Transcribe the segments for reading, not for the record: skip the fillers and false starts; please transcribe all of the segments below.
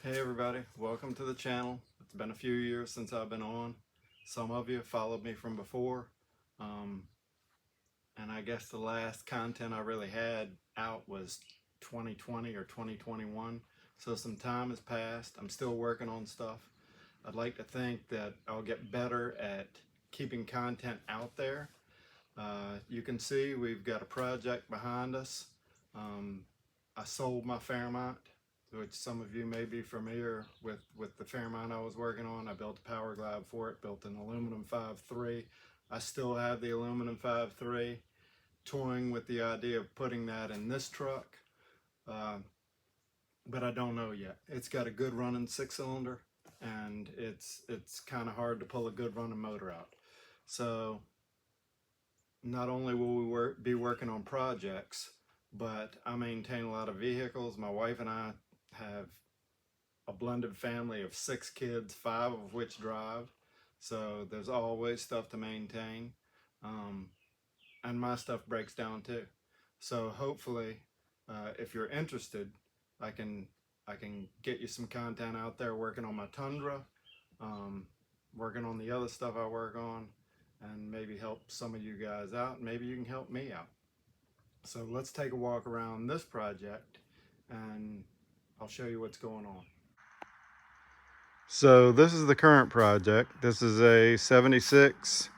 Hey everybody, welcome to the channel. It's been a few years since I've been on. Some of you followed me from before. Um, and I guess the last content I really had out was 2020 or 2021. So some time has passed. I'm still working on stuff. I'd like to think that I'll get better at keeping content out there. You can see we've got a project behind us. Um, I sold my Fairmont, which some of you may be familiar with the Fairmont I was working on. I built a power glide for it, built an aluminum 5.3. I still have the aluminum 5.3, toying with the idea of putting that in this truck, uh, but I don't know yet. It's got a good running 6-cylinder, and it's kind of hard to pull a good running motor out. So not only will we be working on projects, but I maintain a lot of vehicles. My wife and I have a blended family of 6 kids, 5 of which drive. So there's always stuff to maintain. And my stuff breaks down too. So hopefully, if you're interested, I can get you some content out there working on my Tundra, working on the other stuff I work on, and maybe help some of you guys out. Maybe you can help me out. So let's take a walk around this project and I'll show you what's going on. So this is the current project. This is a 76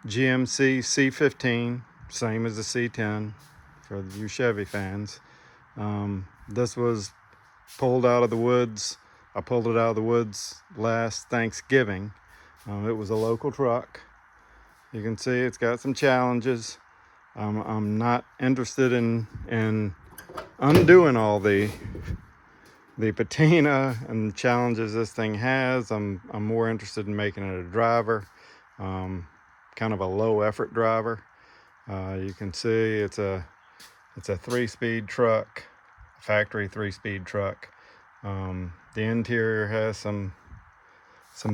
GMC C15, same as the C10 for you Chevy fans. This was pulled out of the woods. I pulled it out of the woods last Thanksgiving. It was a local truck. You can see it's got some challenges. I'm not interested in undoing all the patina and challenges this thing has. I'm more interested in making it a driver, kind of a low effort driver. You can see it's a 3-speed truck, factory 3-speed truck. The interior has some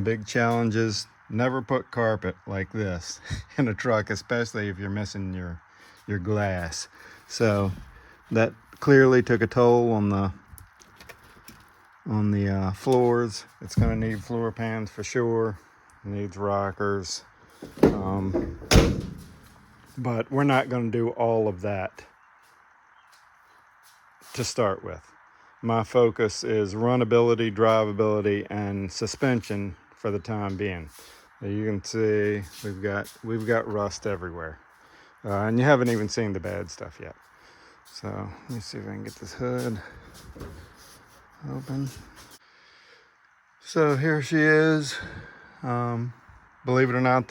big challenges. Never put carpet like this in a truck, especially if you're missing your glass. So that clearly took a toll on the floors. It's going to need floor pans for sure. It needs rockers. But we're not going to do all of that to start with. My focus is runability, drivability, and suspension for the time being. You can see we've got rust everywhere, and you haven't even seen the bad stuff yet. So let me see if I can get this hood open. So here she is. Believe it or not,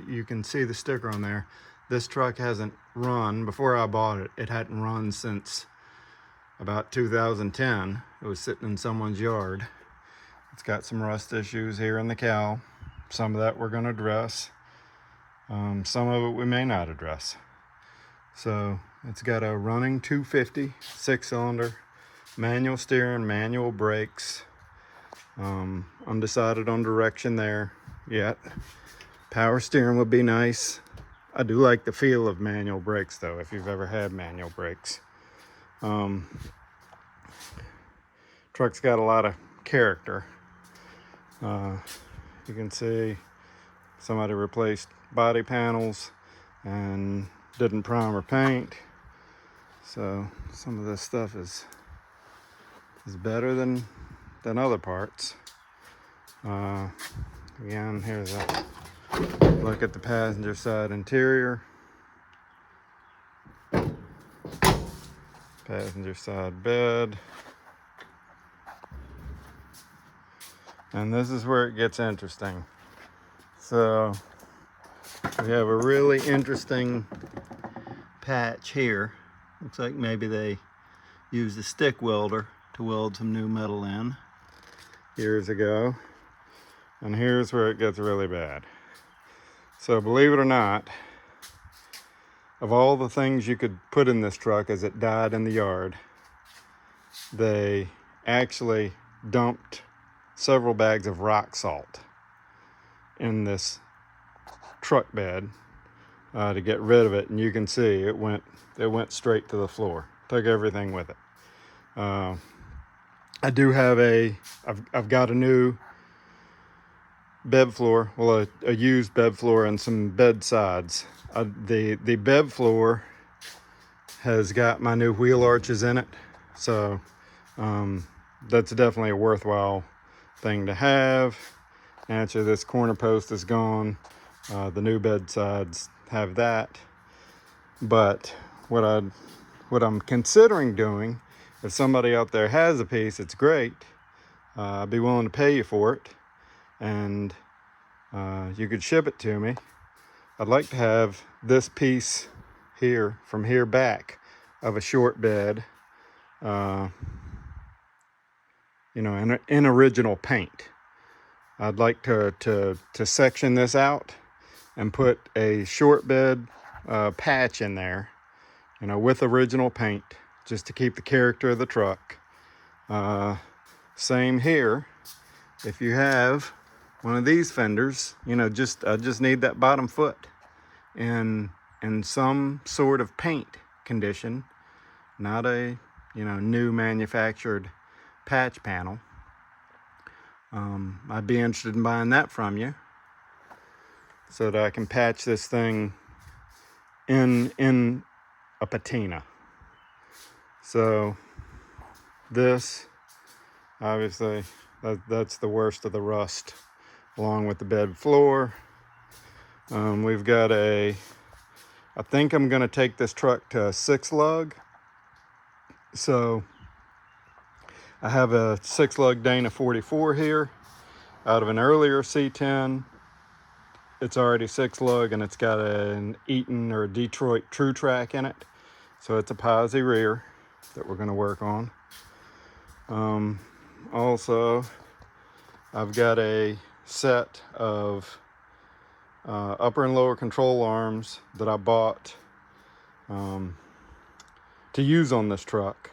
you can see the sticker on there. This truck hasn't run. Before I bought it, it hadn't run since about 2010. It was sitting in someone's yard. It's got some rust issues here in the cowl. Some of that we're going to address. Some of it we may not address. So it's got a running 250 6-cylinder, manual steering, manual brakes. Undecided on direction there yet. Power steering would be nice. I do like the feel of manual brakes though, if you've ever had manual brakes. Truck's got a lot of character. You can see somebody replaced body panels and didn't prime or paint. So some of this stuff is better than other parts. Again, here's a look at the passenger side interior. Passenger side bed. And this is where it gets interesting. So we have a really interesting patch here. Looks like maybe they used a stick welder to weld some new metal in years ago. And here's where it gets really bad. So believe it or not, of all the things you could put in this truck as it died in the yard, they actually dumped several bags of rock salt in this truck bed to get rid of it. And you can see it went straight to the floor. Took everything with it. I do have I've got a new bed floor, well, a used bed floor and some bed sides. The bed floor has got my new wheel arches in it, so that's definitely a worthwhile thing to have. Actually, this corner post is gone. The new bed sides have that, but what I'm considering doing, if somebody out there has a piece, it's great. I'd be willing to pay you for it, and you could ship it to me. I'd like to have this piece here, from here back, of a short bed, you know, in original paint. I'd like to section this out and put a short bed patch in there, you know, with original paint, just to keep the character of the truck. Same here. If you have one of these fenders, you know, I just need that bottom foot in some sort of paint condition, not a, you know, new manufactured patch panel. I'd be interested in buying that from you so that I can patch this thing in a patina. So this, obviously, that's the worst of the rust, along with the bed floor. We've got I think I'm going to take this truck to a 6-lug. So I have a 6-lug Dana 44 here out of an earlier C10. It's already 6-lug, and it's got an Eaton or a Detroit True Track in it. So it's a posi rear that we're going to work on. Also, I've got a set of upper and lower control arms that I bought to use on this truck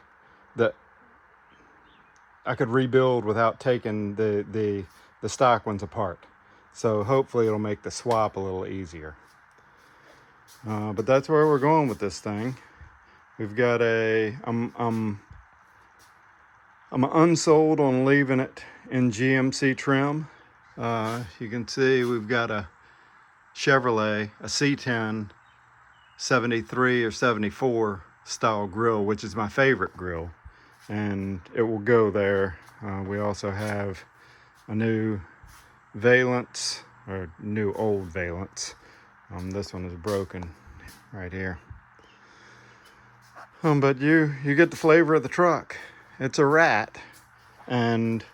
that I could rebuild without taking the stock ones apart. So hopefully it'll make the swap a little easier. But that's where we're going with this thing. We've got I'm unsold on leaving it in GMC trim. You can see we've got a Chevrolet, a C10 73 or 74 style grill, which is my favorite grill, and it will go there. We also have a new Valence, or new old Valence. This one is broken right here. But you get the flavor of the truck. It's a rat, and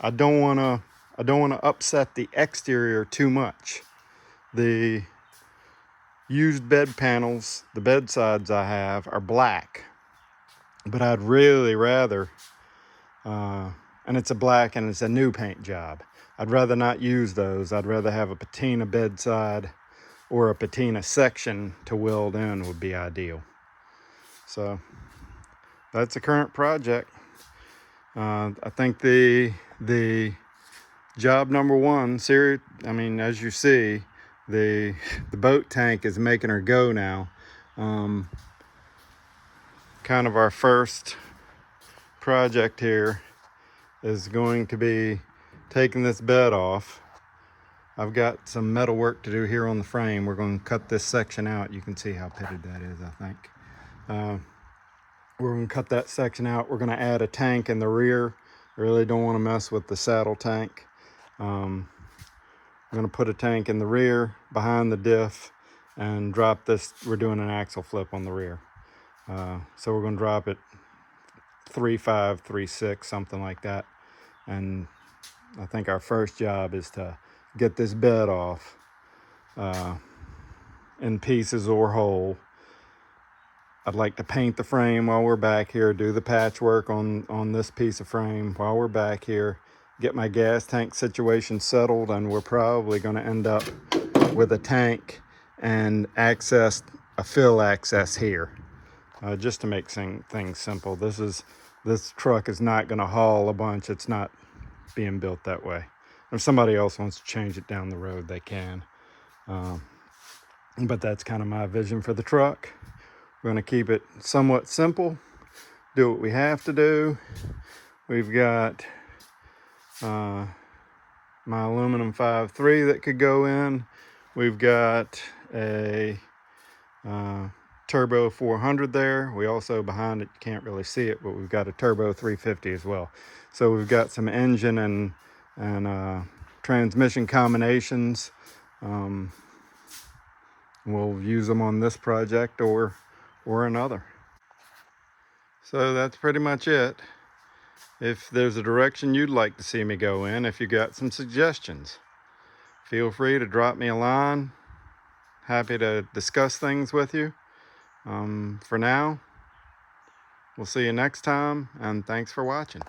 I don't want to upset the exterior too much. The used bed panels, the bed sides I have, are black, but I'd really rather, and it's a black and it's a new paint job, I'd rather not use those. I'd rather have a patina bedside or a patina section to weld in would be ideal. So that's the current project. I think the job number one, as you see, the boat tank is making her go now. Kind of our first project here is going to be taking this bed off. I've got some metal work to do here on the frame. We're going to cut this section out. You can see how pitted that is, I think. We're going to cut that section out. We're going to add a tank in the rear. I really don't want to mess with the saddle tank. I'm going to put a tank in the rear behind the diff and drop this. We're doing an axle flip on the rear. So we're going to drop it 3.5, 3.6, something like that. And I think our first job is to get this bed off in pieces or whole. I'd like to paint the frame while we're back here, do the patchwork on this piece of frame while we're back here, get my gas tank situation settled, and we're probably going to end up with a tank and a fill access here, just to make things simple. This truck is not going to haul a bunch. It's not being built that way. If somebody else wants to change it down the road, they can. But that's kind of my vision for the truck. We're going to keep it somewhat simple, do what we have to do. We've got my aluminum 5.3 that could go in. We've got a turbo 400 there. We also, behind it, you can't really see it, but we've got a turbo 350 as well. So we've got some engine and transmission combinations. We'll use them on this project or another. So that's pretty much it. If there's a direction you'd like to see me go in, if you got some suggestions, feel free to drop me a line. Happy to discuss things with you. For now, we'll see you next time, and thanks for watching.